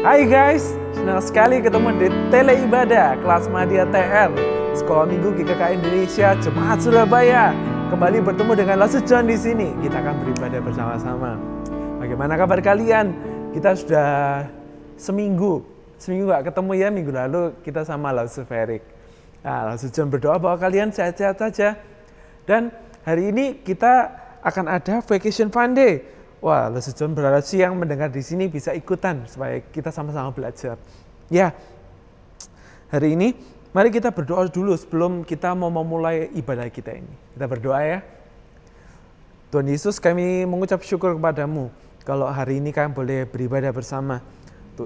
Hai guys, senang sekali ketemu di Tele Ibadah Kelas Madya TR Sekolah Minggu GKK Indonesia Jemaat Surabaya. Kembali bertemu dengan Lasu John di sini. Kita akan beribadah bersama-sama. Bagaimana kabar kalian? Kita sudah seminggu gak ketemu ya. Minggu lalu kita sama Lasu Ferik. Nah, Lasu John berdoa bahwa kalian sehat-sehat saja. Dan hari ini kita akan ada Vacation Fun Day. Wah, Lasu John berharap sih yang mendengar di sini bisa ikutan supaya kita sama-sama belajar. Ya, hari ini mari kita berdoa dulu sebelum kita mau memulai ibadah kita ini. Kita berdoa ya. Tuhan Yesus, kami mengucap syukur kepadamu kalau hari ini kami boleh beribadah bersama.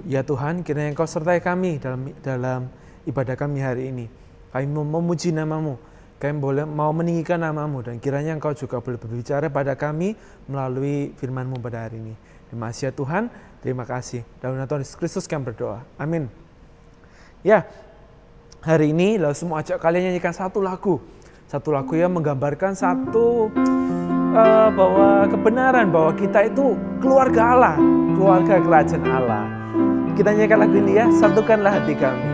Ya Tuhan, kiranya Engkau sertai kami dalam ibadah kami hari ini. Kami mau memuji namamu. Kami mau meninggikan namamu dan kiranya Engkau juga boleh berbicara pada kami melalui firman-Mu pada hari ini. Terima kasih ya Tuhan, terima kasih. Dalam nama Tuhan Yesus Kristus kami berdoa. Amin. Ya, hari ini lalu semua ajak kalian nyanyikan satu lagu. Satu lagu yang menggambarkan bahwa kebenaran bahwa kita itu keluarga Allah, keluarga kerajaan Allah. Kita nyanyikan lagu ini ya, satukanlah hati kami.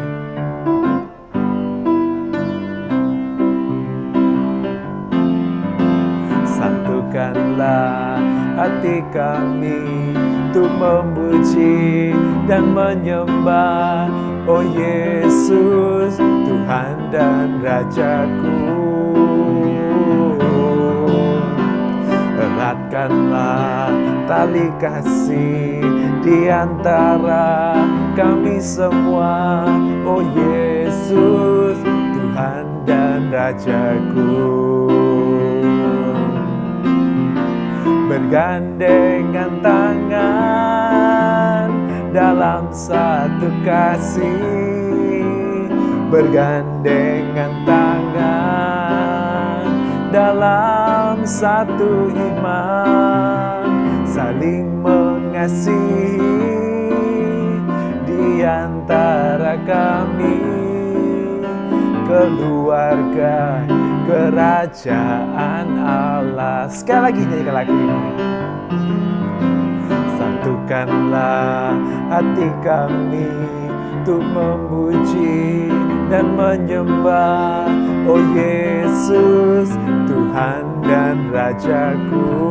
Satukanlah hati kami untuk memuji dan menyembah Oh Yesus, Tuhan dan Rajaku. Eratkanlah tali kasih di antara kami semua Oh Yesus, Tuhan dan Rajaku. Bergandengan tangan dalam satu kasih, bergandengan tangan dalam satu iman, saling mengasihi di antara kami, keluarga kerajaan Allah. Sekali lagi nyanyikan lagu ini. Satukanlah hati kami untuk memuji dan menyembah Oh Yesus, Tuhan dan Rajaku.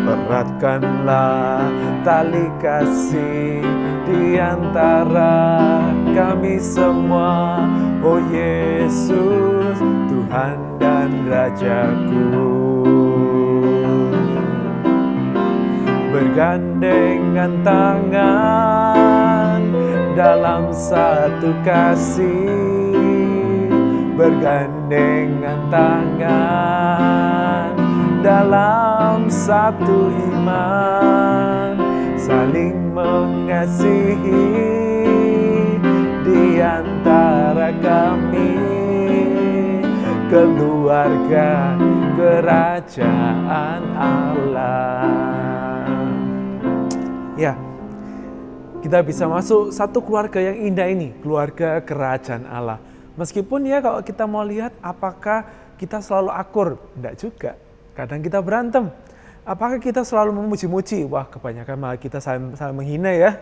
Eratkanlah tali kasih di antara kami semua Oh Yesus, Tuhan dan Rajaku. Bergandengan tangan dalam satu kasih, bergandengan tangan dalam satu iman, saling mengasihi di antara kami, keluarga kerajaan Allah. Ya, kita bisa masuk satu keluarga yang indah ini, keluarga kerajaan Allah. Meskipun ya kalau kita mau lihat apakah kita selalu akur, enggak juga. Kadang kita berantem. Apakah kita selalu memuji-muji? Wah, kebanyakan malah kita saling menghina ya.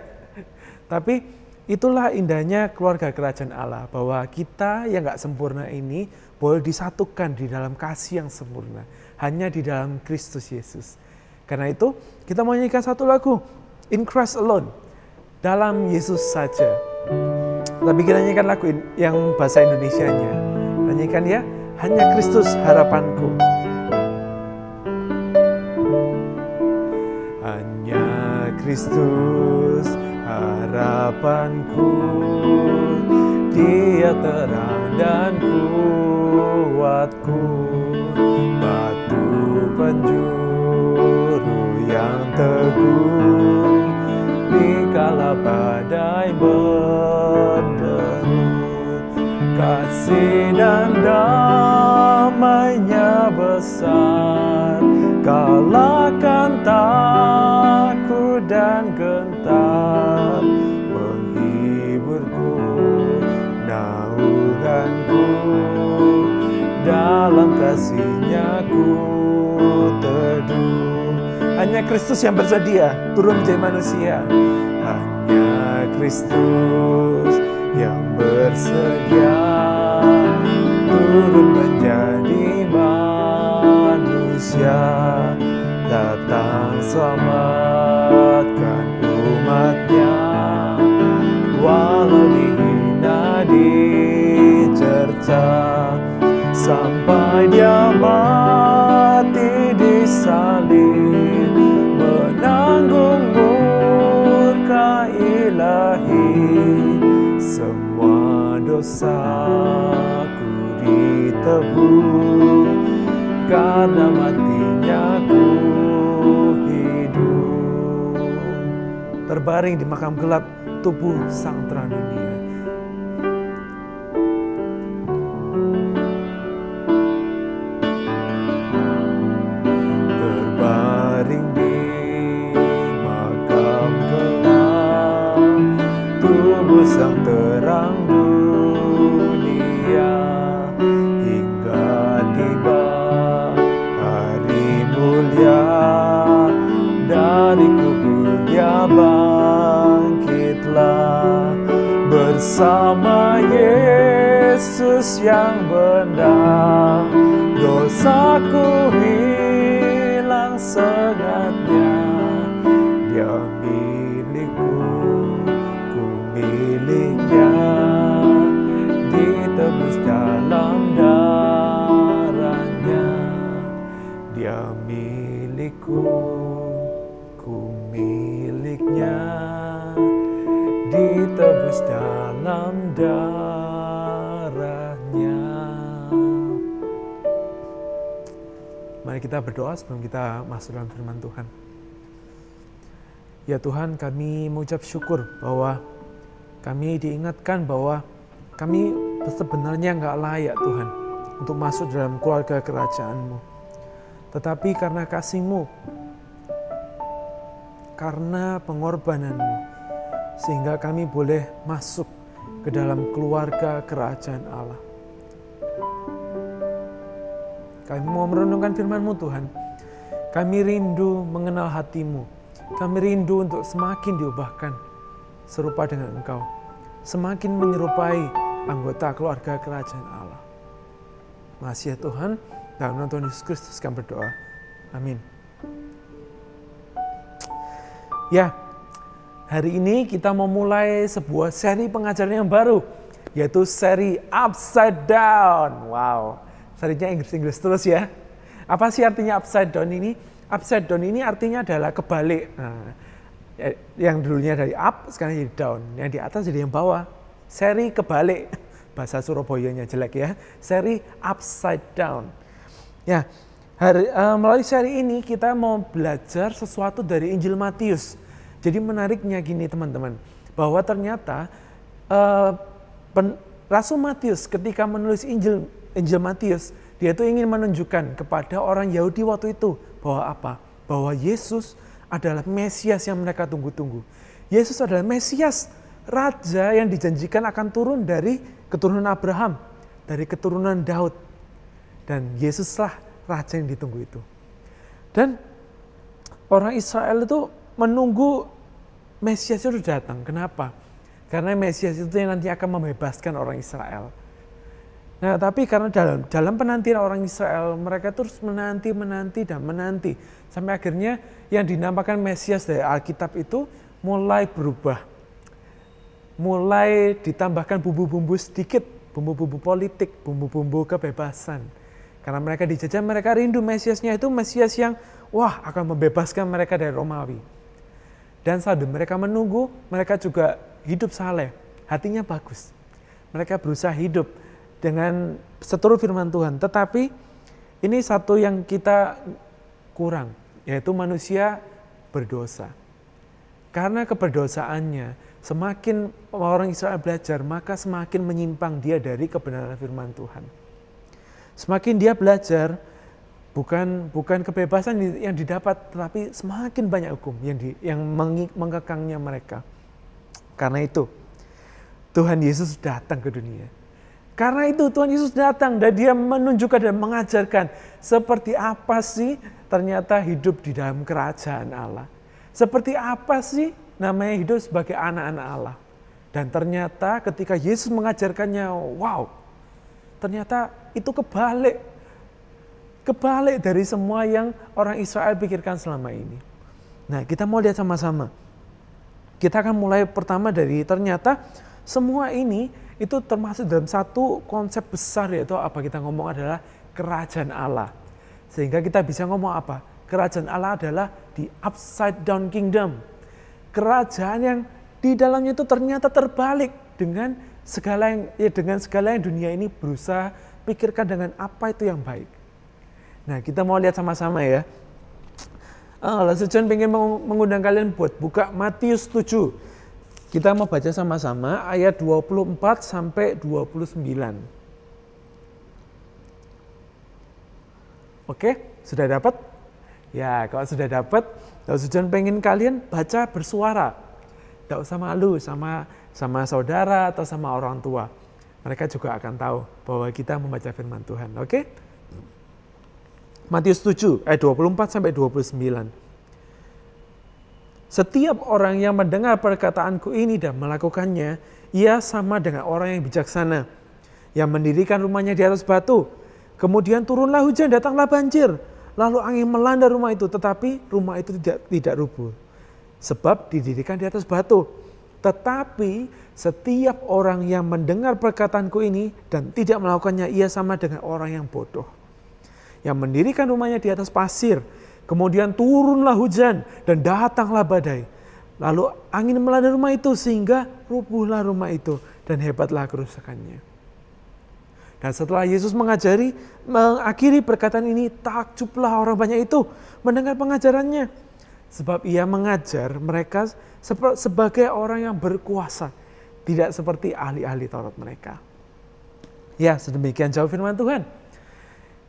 Tapi itulah indahnya keluarga kerajaan Allah, bahwa kita yang gak sempurna ini boleh disatukan di dalam kasih yang sempurna, hanya di dalam Kristus Yesus. Karena itu kita mau nyanyikan satu lagu, In Christ Alone, dalam Yesus saja. Tapi kita nyanyikan lagu yang bahasa Indonesianya. Nyanyikan ya, hanya Kristus harapanku. Hanya Kristus harapanku, Dia terang dan kuatku, batu penjuru yang teguh, dikala badai menderu, kasih dan damai-Nya besar, kalahkan takut dan gentar, menghiburku, naunganku, dalam kasih-Nya ku teduh. Hanya hanya Kristus yang bersedia turun menjadi manusia. Hanya Kristus yang bersedia turun menjadi manusia, datang selamatkan umatnya. Walau dihina, dicerca, sampai dia mati di salib, menanggung murka ilahi. Semua dosaku ditebus, karena matinya ku hidup. Terbaring di makam gelap tubuh sang terang dunia. Terbaring di makam gelap tubuh sang terang dunia, hingga tiba hari mulia, dari kuburnya bangkitlah bersama Yesus yang benar. Dosaku hilang sengatnya, dia milikku, ku miliknya, ditebus dalam darahnya. Dia milikku, ku miliknya, ditebus dalam darahnya. Mari kita berdoa sebelum kita masuk dalam firman Tuhan. Ya Tuhan, kami mengucap syukur bahwa kami diingatkan bahwa kami sebenarnya nggak layak Tuhan untuk masuk dalam keluarga kerajaan-Mu. Tetapi karena kasih-Mu, karena pengorbanan-Mu, sehingga kami boleh masuk ke dalam keluarga kerajaan Allah. Kami mau merenungkan firman-Mu Tuhan. Kami rindu mengenal hati-Mu. Kami rindu untuk semakin diubahkan serupa dengan Engkau. Semakin menyerupai anggota keluarga kerajaan Allah. Makasih ya Tuhan. Dalam nama Tuhan Yesus Kristus kami berdoa. Amin. Ya, hari ini kita mau mulai sebuah seri pengajaran yang baru, yaitu seri Upside Down. Wow, serinya Inggris-Inggris terus ya. Apa sih artinya upside down ini? Upside down ini artinya adalah kebalik. Nah, yang dulunya dari up, sekarang jadi down. Yang di atas jadi yang bawah. Seri kebalik. Bahasa Surabayanya jelek ya. Seri Upside Down. Ya, melalui seri ini kita mau belajar sesuatu dari Injil Matius. Jadi menariknya gini teman-teman, bahwa ternyata Rasul Matius ketika menulis Injil Matius, dia itu ingin menunjukkan kepada orang Yahudi waktu itu bahwa apa? Bahwa Yesus adalah Mesias yang mereka tunggu-tunggu. Yesus adalah Mesias, Raja yang dijanjikan akan turun dari keturunan Abraham, dari keturunan Daud. Dan Yesuslah Raja yang ditunggu itu. Dan orang Israel itu menunggu Mesias itu datang. Kenapa? Karena Mesias itu yang nanti akan membebaskan orang Israel. Nah, tapi karena dalam penantian orang Israel, mereka terus menanti sampai akhirnya yang dinamakan Mesias dari Alkitab itu mulai berubah. Mulai ditambahkan bumbu-bumbu sedikit, bumbu-bumbu politik, bumbu-bumbu kebebasan. Karena mereka dijajah, mereka rindu Mesiasnya itu Mesias yang akan membebaskan mereka dari Romawi. Dan sambil mereka menunggu, mereka juga hidup saleh, hatinya bagus. Mereka berusaha hidup dengan seturut firman Tuhan. Tetapi ini satu yang kita kurang, yaitu manusia berdosa. Karena keberdosaannya, semakin orang Israel belajar, maka semakin menyimpang dia dari kebenaran firman Tuhan. Semakin dia belajar, bukan kebebasan yang didapat, tetapi semakin banyak hukum yang mengekangnya mereka. Karena itu, Tuhan Yesus datang ke dunia. Karena itu Tuhan Yesus datang dan dia menunjukkan dan mengajarkan seperti apa sih ternyata hidup di dalam kerajaan Allah. Seperti apa sih namanya hidup sebagai anak-anak Allah. Dan ternyata ketika Yesus mengajarkannya, wow, ternyata itu kebalik dari semua yang orang Israel pikirkan selama ini. Nah, kita mau lihat sama-sama. Kita akan mulai pertama dari ternyata semua ini itu termasuk dalam satu konsep besar, yaitu apa kita ngomong adalah kerajaan Allah. Sehingga kita bisa ngomong apa? Kerajaan Allah adalah the upside down kingdom. Kerajaan yang di dalamnya itu ternyata terbalik dengan segala yang dunia ini berusaha pikirkan dengan apa itu yang baik. Nah, kita mau lihat sama-sama ya. Lalu John pengen mengundang kalian buat buka Matius 7. Kita mau baca sama-sama ayat 24 sampai 29. Oke, sudah dapat? Ya, kalau sudah dapat, Lalu John pengen kalian baca bersuara. Tidak usah malu sama saudara atau sama orang tua. Mereka juga akan tahu bahwa kita membaca firman Tuhan. Oke? Matius 7 ayat 24 sampai 29. Setiap orang yang mendengar perkataanku ini dan melakukannya, ia sama dengan orang yang bijaksana, yang mendirikan rumahnya di atas batu. Kemudian turunlah hujan, datanglah banjir. Lalu angin melanda rumah itu, tetapi rumah itu tidak rubuh. Sebab didirikan di atas batu. Tetapi setiap orang yang mendengar perkataanku ini dan tidak melakukannya, ia sama dengan orang yang bodoh, yang mendirikan rumahnya di atas pasir. Kemudian turunlah hujan dan datanglah badai. Lalu angin melanda rumah itu sehingga rubuhlah rumah itu dan hebatlah kerusakannya. Dan setelah Yesus mengakhiri perkataan ini, takjublah orang banyak itu mendengar pengajarannya. Sebab ia mengajar mereka sebagai orang yang berkuasa, tidak seperti ahli-ahli Taurat mereka. Ya, sedemikian jauh firman Tuhan.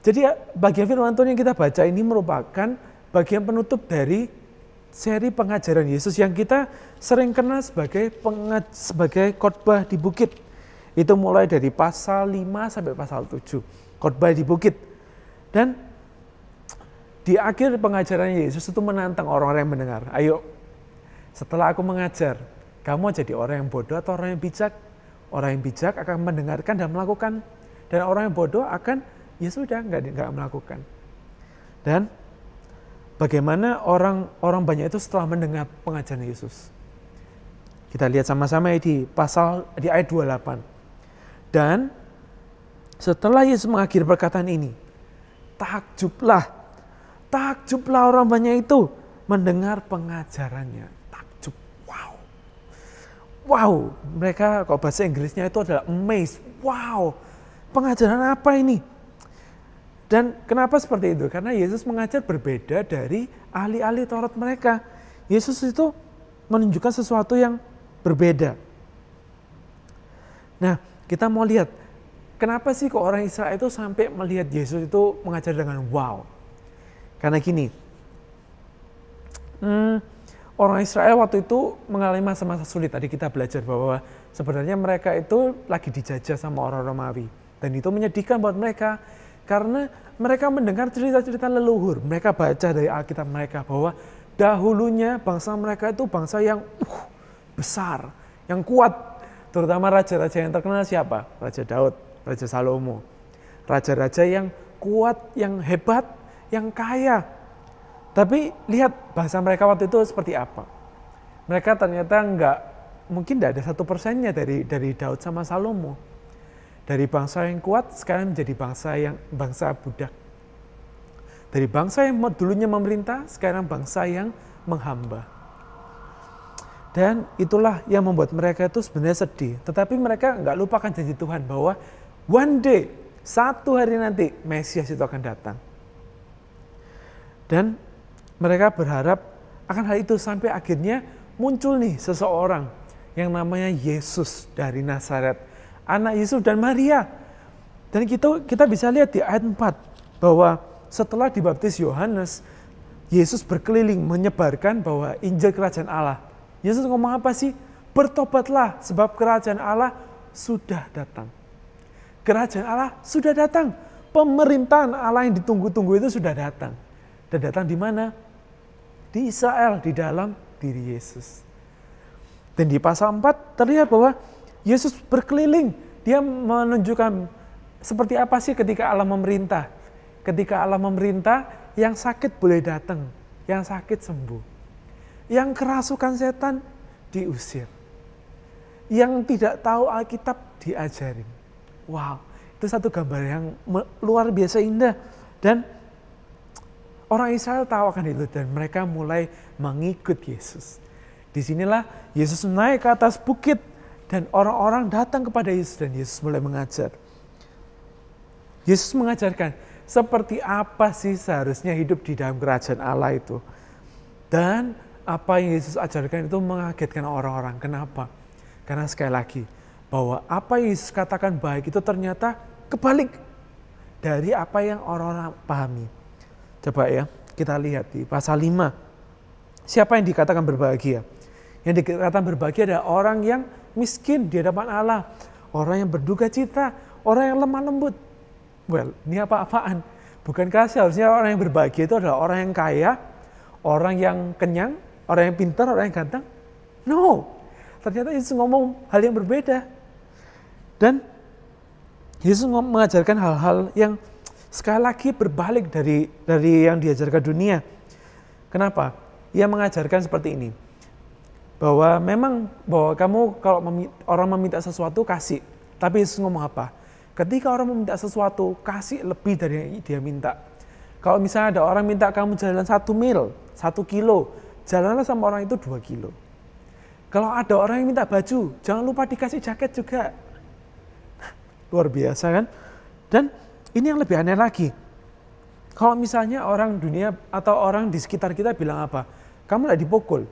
Jadi bagian firman Tuhan yang kita baca ini merupakan bagian penutup dari seri pengajaran Yesus yang kita sering kenal sebagai khotbah di bukit. Itu mulai dari pasal 5 sampai pasal 7. Khotbah di bukit. Dan di akhir pengajaran Yesus itu menantang orang-orang yang mendengar. Ayo, setelah aku mengajar, kamu jadi orang yang bodoh atau orang yang bijak? Orang yang bijak akan mendengarkan dan melakukan. Dan orang yang bodoh akan, ya sudah, nggak melakukan. Dan bagaimana orang banyak itu setelah mendengar pengajaran Yesus. Kita lihat sama-sama di ayat 28. Dan setelah Yesus mengakhiri perkataan ini, takjublah orang banyak itu mendengar pengajarannya. Takjub, wow, mereka kalau bahasa Inggrisnya itu adalah amazed. Wow, pengajaran apa ini? Dan kenapa seperti itu? Karena Yesus mengajar berbeda dari ahli-ahli Taurat mereka. Yesus itu menunjukkan sesuatu yang berbeda. Nah, kita mau lihat, kenapa sih kok orang Israel itu sampai melihat Yesus itu mengajar dengan wow? Karena gini, orang Israel waktu itu mengalami masa-masa sulit. Tadi kita belajar bahwa sebenarnya mereka itu lagi dijajah sama orang Romawi. Dan itu menyedihkan buat mereka. Karena mereka mendengar cerita-cerita leluhur. Mereka baca dari Alkitab mereka bahwa dahulunya bangsa mereka itu bangsa yang besar, yang kuat. Terutama raja-raja yang terkenal siapa? Raja Daud, Raja Salomo. Raja-raja yang kuat, yang hebat, yang kaya. Tapi lihat bahasa mereka waktu itu seperti apa. Mereka ternyata mungkin tidak ada 1% dari Daud sama Salomo. Dari bangsa yang kuat sekarang menjadi bangsa budak. Dari bangsa yang dulunya memerintah sekarang bangsa yang menghamba. Dan itulah yang membuat mereka itu sebenarnya sedih. Tetapi mereka nggak lupakan janji Tuhan bahwa one day, satu hari nanti Mesias itu akan datang. Dan mereka berharap akan hal itu sampai akhirnya muncul nih seseorang yang namanya Yesus dari Nazaret. Anak Yusuf dan Maria. Dan kita bisa lihat di ayat 4 bahwa setelah dibaptis Yohanes, Yesus berkeliling menyebarkan bahwa Injil Kerajaan Allah. Yesus ngomong apa sih? Bertobatlah sebab Kerajaan Allah sudah datang. Kerajaan Allah sudah datang. Pemerintahan Allah yang ditunggu-tunggu itu sudah datang. Dan datang di mana? Di Israel, di dalam diri Yesus. Dan di pasal 4 terlihat bahwa Yesus berkeliling. Dia menunjukkan seperti apa sih ketika Allah memerintah. Ketika Allah memerintah, yang sakit boleh datang, yang sakit sembuh. Yang kerasukan setan diusir. Yang tidak tahu Alkitab diajarin. Wow, itu satu gambar yang luar biasa indah. Dan orang Israel tahu akan itu dan mereka mulai mengikut Yesus. Disinilah Yesus naik ke atas bukit dan orang-orang datang kepada Yesus dan Yesus mulai mengajar. Yesus mengajarkan seperti apa sih seharusnya hidup di dalam kerajaan Allah itu. Dan apa yang Yesus ajarkan itu mengagetkan orang-orang. Kenapa? Karena sekali lagi, bahwa apa yang Yesus katakan baik itu ternyata kebalik dari apa yang orang-orang pahami. Coba ya, kita lihat di pasal 5. Siapa yang dikatakan berbahagia? Yang dikatakan berbahagia adalah orang yang miskin di hadapan Allah. Orang yang berduka cita, orang yang lemah lembut. Well, ini apa-apaan? Bukankah seharusnya orang yang berbahagia itu adalah orang yang kaya, orang yang kenyang, orang yang pintar, orang yang ganteng? No, ternyata Yesus ngomong hal yang berbeda. Dan Yesus mengajarkan hal-hal yang sekali lagi berbalik dari yang diajarkan dunia. Kenapa? Ia mengajarkan seperti ini. Bahwa kamu kalau orang meminta sesuatu kasih. Tapi Yesus ngomong apa? Ketika orang meminta sesuatu, kasih lebih dari yang dia minta. Kalau misalnya ada orang minta kamu jalan 1 mil, 1 kilo, jalanlah sama orang itu 2 kilo. Kalau ada orang yang minta baju, jangan lupa dikasih jaket juga. Luar biasa kan? Dan ini yang lebih aneh lagi. Kalau misalnya orang dunia atau orang di sekitar kita bilang apa? Kamu lagi dipukul.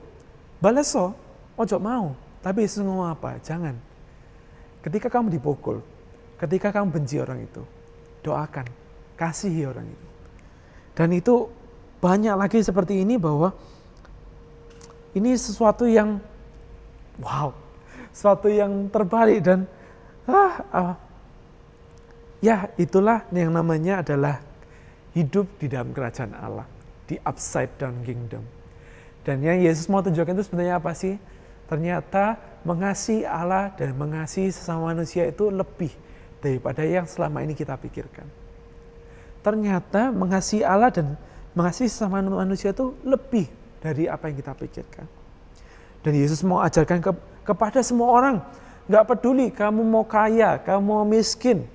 Baleso, ojo mau. Tapi Yesus ngomong apa? Jangan. Ketika kamu dipukul, ketika kamu benci orang itu, doakan, kasihi orang itu. Dan itu banyak lagi seperti ini bahwa ini sesuatu yang wow, sesuatu yang terbalik dan ya itulah yang namanya adalah hidup di dalam kerajaan Allah, di upside down kingdom. Dan yang Yesus mau tunjukkan itu sebenarnya apa sih? Ternyata mengasihi Allah dan mengasihi sesama manusia itu lebih daripada yang selama ini kita pikirkan. Ternyata mengasihi Allah dan mengasihi sesama manusia itu lebih dari apa yang kita pikirkan. Dan Yesus mau ajarkan kepada semua orang, gak peduli kamu mau kaya, kamu mau miskin,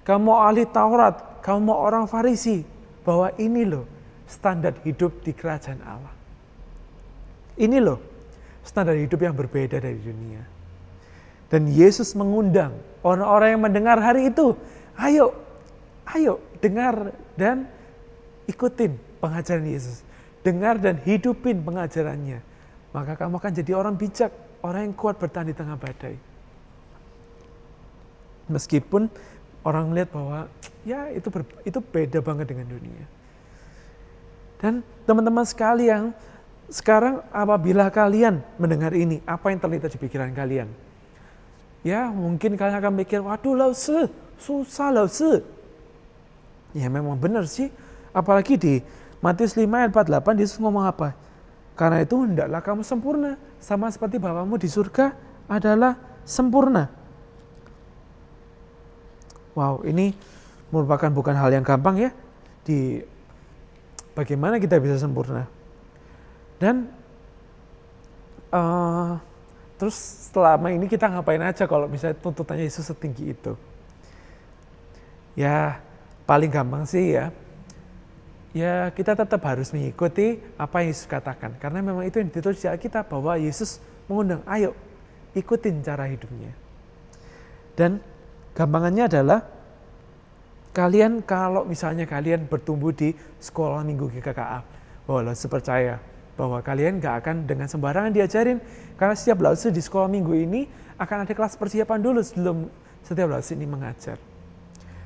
kamu mau ahli Taurat, kamu mau orang Farisi, bahwa ini loh standar hidup di kerajaan Allah. Ini loh standar hidup yang berbeda dari dunia. Dan Yesus mengundang orang-orang yang mendengar hari itu, ayo dengar dan ikutin pengajaran Yesus. Dengar dan hidupin pengajarannya. Maka kamu akan jadi orang bijak, orang yang kuat bertahan di tengah badai. Meskipun orang melihat bahwa ya itu beda banget dengan dunia. Dan teman-teman sekalian, sekarang apabila kalian mendengar ini, apa yang terlintas di pikiran kalian? Ya mungkin kalian akan mikir, waduh Lause, susah Lause. Ya memang benar sih, apalagi di Matius 5 ayat 48 Yesus ngomong apa? Karena itu hendaklah kamu sempurna, sama seperti Bapamu di surga adalah sempurna. Wow, ini merupakan bukan hal yang gampang ya, di bagaimana kita bisa sempurna. Dan terus selama ini kita ngapain aja kalau misalnya tuntutannya Yesus setinggi itu? Ya paling gampang sih ya kita tetap harus mengikuti apa yang Yesus katakan. Karena memang itu yang ditulis di Alkitab bahwa Yesus mengundang, ayo ikutin cara hidupnya. Dan gampangannya adalah kalian kalau misalnya kalian bertumbuh di sekolah minggu GKKA, bahwa Lause percaya bahwa kalian gak akan dengan sembarangan diajarin, karena setiap Lause di sekolah minggu ini akan ada kelas persiapan dulu sebelum setiap Lause ini mengajar.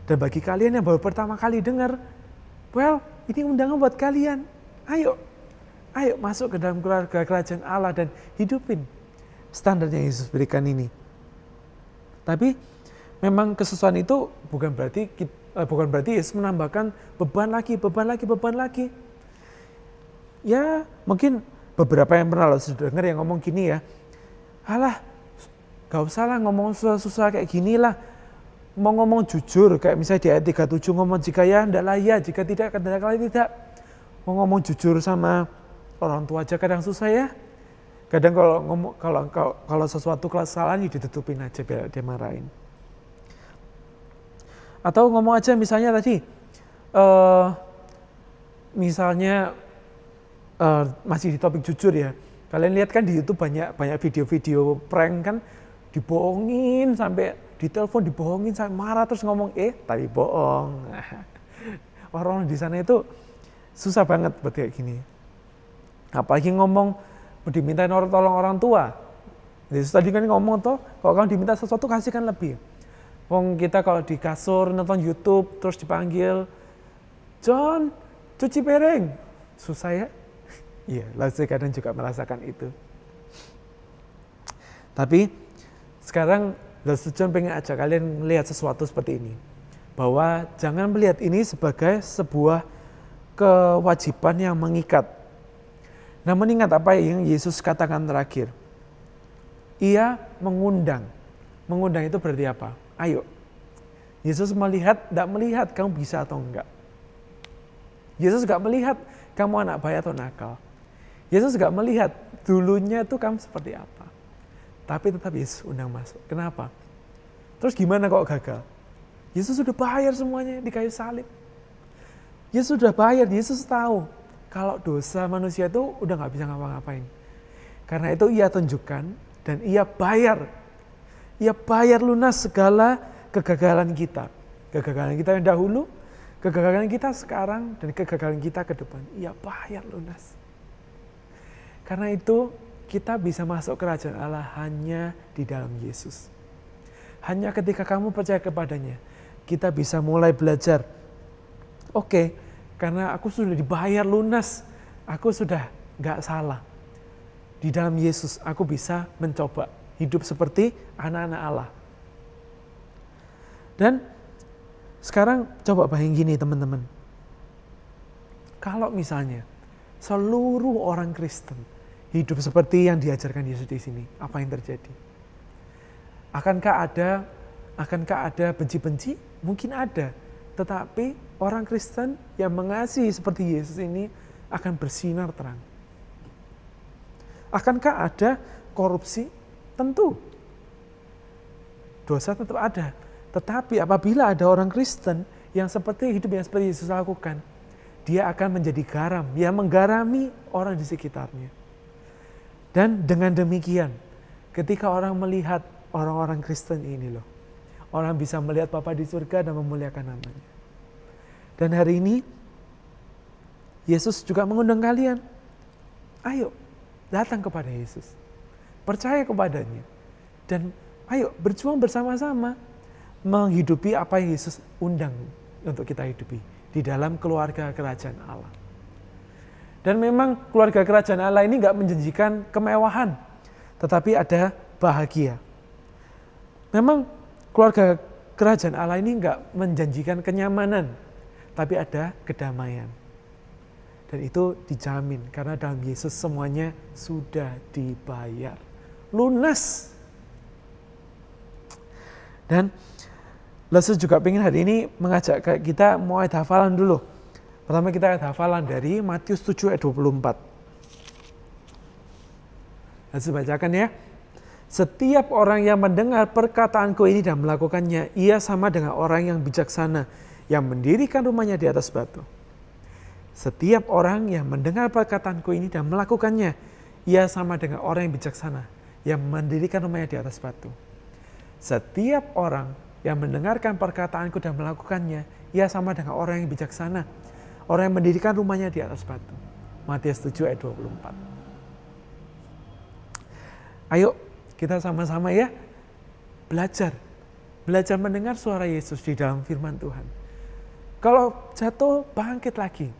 Dan bagi kalian yang baru pertama kali dengar, well, ini undangan buat kalian. Ayo masuk ke dalam keluarga kerajaan Allah dan hidupin standar yang Yesus berikan ini. Tapi memang kesusahan itu bukan berarti Yesus menambahkan beban lagi. Ya, mungkin beberapa yang pernah sudah dengar yang ngomong gini ya, alah, gak usah lah ngomong susah-susah kayak gini lah. Mau ngomong jujur, kayak misalnya di ayat 37 ngomong jika ya, hendaklah ya, jika tidak, hendaklah tidak. Mau ngomong jujur sama orang tua aja kadang susah ya. Kadang kalau sesuatu kesalahan ditutupin aja biar dia marahin. Atau ngomong aja misalnya tadi, masih di topik jujur ya. Kalian lihat kan di YouTube banyak video-video prank kan, dibohongin sampai ditelepon, dibohongin sampai marah terus ngomong tapi bohong. Orang di sana itu susah banget buat kayak gini. Apalagi ngomong dimintain tolong orang tua. Yesus tadi kan ngomong tuh, kalau kamu diminta sesuatu kasihkan lebih. Wong kita kalau di kasur nonton YouTube terus dipanggil, John, cuci piring. Susah ya? Iya, lalu kadang juga merasakan itu. Tapi sekarang Lalu John pengen ajak kalian melihat sesuatu seperti ini. Bahwa jangan melihat ini sebagai sebuah kewajiban yang mengikat. Namun ingat apa yang Yesus katakan terakhir. Ia mengundang. Mengundang itu berarti apa? Ayo. Yesus tidak melihat kamu bisa atau enggak. Yesus gak melihat kamu anak baik atau nakal. Yesus gak melihat dulunya itu kamu seperti apa. Tapi tetap Yesus undang masuk. Kenapa? Terus gimana kalau gagal? Yesus sudah bayar semuanya di kayu salib. Yesus sudah bayar, Yesus tahu kalau dosa manusia itu udah gak bisa ngapa-ngapain. Karena itu ia tunjukkan dan ia bayar. Ia bayar lunas segala kegagalan kita. Kegagalan kita yang dahulu, kegagalan kita sekarang, dan kegagalan kita ke depan. Ia bayar lunas. Karena itu kita bisa masuk kerajaan Allah hanya di dalam Yesus. Hanya ketika kamu percaya kepadanya, kita bisa mulai belajar. Oke, karena aku sudah dibayar lunas, aku sudah gak salah. Di dalam Yesus aku bisa mencoba hidup seperti anak-anak Allah. Dan sekarang coba bayangin gini teman-teman. Kalau misalnya seluruh orang Kristen hidup seperti yang diajarkan Yesus di sini, apa yang terjadi? Akankah ada benci-benci? Mungkin ada. Tetapi orang Kristen yang mengasihi seperti Yesus ini akan bersinar terang. Akankah ada korupsi? Tentu. Dosa tetap ada. Tetapi apabila ada orang Kristen yang seperti hidup yang seperti Yesus lakukan, dia akan menjadi garam yang menggarami orang di sekitarnya. Dan dengan demikian, ketika orang melihat orang-orang Kristen ini loh, orang bisa melihat Bapa di surga dan memuliakan namanya. Dan hari ini, Yesus juga mengundang kalian. Ayo, datang kepada Yesus. Percaya kepadanya. Dan ayo berjuang bersama-sama menghidupi apa yang Yesus undang untuk kita hidupi di dalam keluarga kerajaan Allah. Dan memang keluarga kerajaan Allah ini gak menjanjikan kemewahan, tetapi ada bahagia. Memang keluarga kerajaan Allah ini gak menjanjikan kenyamanan, tapi ada kedamaian. Dan itu dijamin karena dalam Yesus semuanya sudah dibayar. Lunas. Dan Yesus juga ingin hari ini mengajak kita mau ayat hafalan dulu. Pertama kita ayat hafalan dari Matius 7 ayat 24. Yesus bacakan ya. Setiap orang yang mendengar perkataanku ini dan melakukannya, ia sama dengan orang yang bijaksana yang mendirikan rumahnya di atas batu. Setiap orang yang mendengar perkataanku ini dan melakukannya, ia sama dengan orang yang bijaksana yang mendirikan rumahnya di atas batu. Setiap orang yang mendengarkan perkataanku dan melakukannya, ia sama dengan orang yang bijaksana, orang yang mendirikan rumahnya di atas batu. Matius 7 ayat 24. Ayo kita sama-sama ya belajar mendengar suara Yesus di dalam firman Tuhan. Kalau jatuh, bangkit lagi.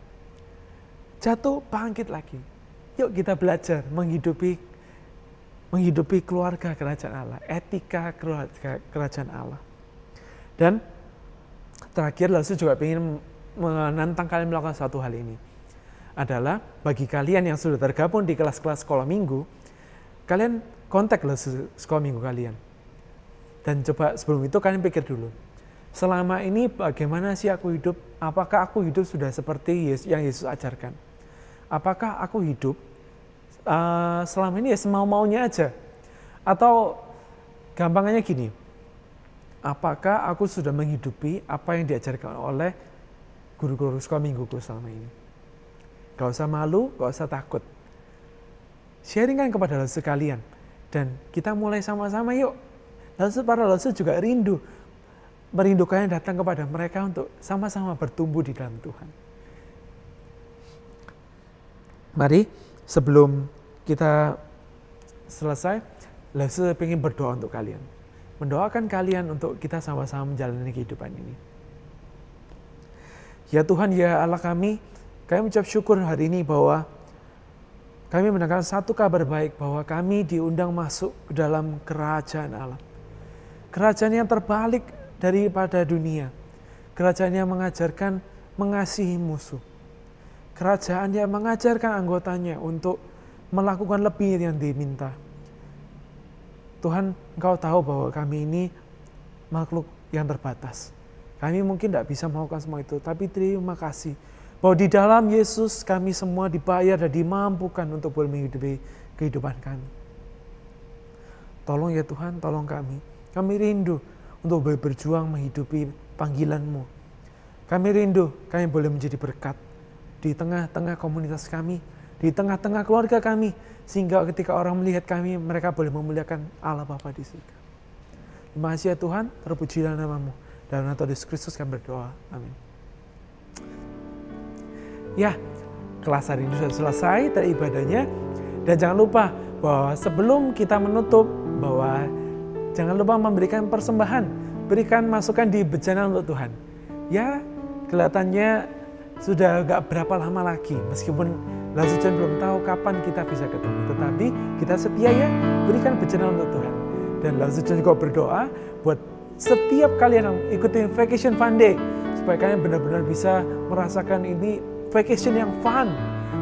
Yuk kita belajar menghidupi keluarga kerajaan Allah, etika keluarga kerajaan Allah. Dan terakhir, Lasu juga ingin menantang kalian melakukan satu hal ini. Adalah bagi kalian yang sudah tergabung di kelas-kelas sekolah minggu, kalian kontak Lasu sekolah minggu kalian. Dan coba sebelum itu kalian pikir dulu, selama ini bagaimana sih aku hidup? Apakah aku hidup sudah seperti yang Yesus ajarkan? Apakah aku hidup selama ini ya semau-maunya aja? Atau gampangannya gini, apakah aku sudah menghidupi apa yang diajarkan oleh guru-guru sekolah mingguku selama ini? Gak usah malu, gak usah takut. Sharingkan kepada Lasu sekalian. Dan kita mulai sama-sama yuk. Para Lasu juga merindukan datang kepada mereka untuk sama-sama bertumbuh di dalam Tuhan. Mari sebelum kita selesai, Lasu ingin berdoa untuk kalian. Mendoakan kalian untuk kita sama-sama menjalani kehidupan ini. Ya Tuhan, ya Allah kami mengucap syukur hari ini bahwa kami mendengar satu kabar baik bahwa kami diundang masuk ke dalam kerajaan Allah. Kerajaan yang terbalik daripada dunia. Kerajaan yang mengajarkan mengasihi musuh. Kerajaan yang mengajarkan anggotanya untuk melakukan lebih yang diminta. Tuhan, Engkau tahu bahwa kami ini makhluk yang terbatas. Kami mungkin tidak bisa melakukan semua itu, tapi terima kasih bahwa di dalam Yesus kami semua dibayar dan dimampukan untuk boleh menghidupi kehidupan kami. Tolong ya Tuhan, tolong kami. Kami rindu untuk boleh berjuang menghidupi panggilan-Mu. Kami rindu kami boleh menjadi berkat di tengah-tengah komunitas kami, di tengah-tengah keluarga kami, sehingga ketika orang melihat kami, mereka boleh memuliakan Allah Bapa di surga. Terima kasih ya Tuhan, terpujilah nama-Mu. Dalam nama Tuhan Yesus Kristus kami berdoa. Amin. Ya, kelas hari ini sudah selesai dari ibadahnya. Dan jangan lupa bahwa sebelum kita menutup, bahwa jangan lupa memberikan persembahan. Berikan masukan di bejana untuk Tuhan. Ya, kelihatannya sudah gak berapa lama lagi, meskipun Lasu John belum tahu kapan kita bisa ketemu, tetapi kita setia ya, berikan bejana untuk Tuhan. Dan Lasu John juga berdoa buat setiap kalian yang ikutin Vacation Fun Day, supaya kalian benar-benar bisa merasakan ini vacation yang fun,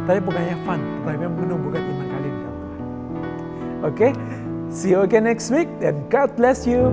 tapi bukannya fun, tetapi menumbuhkan iman kalian dalam Tuhan. Oke, see you again next week, and God bless you.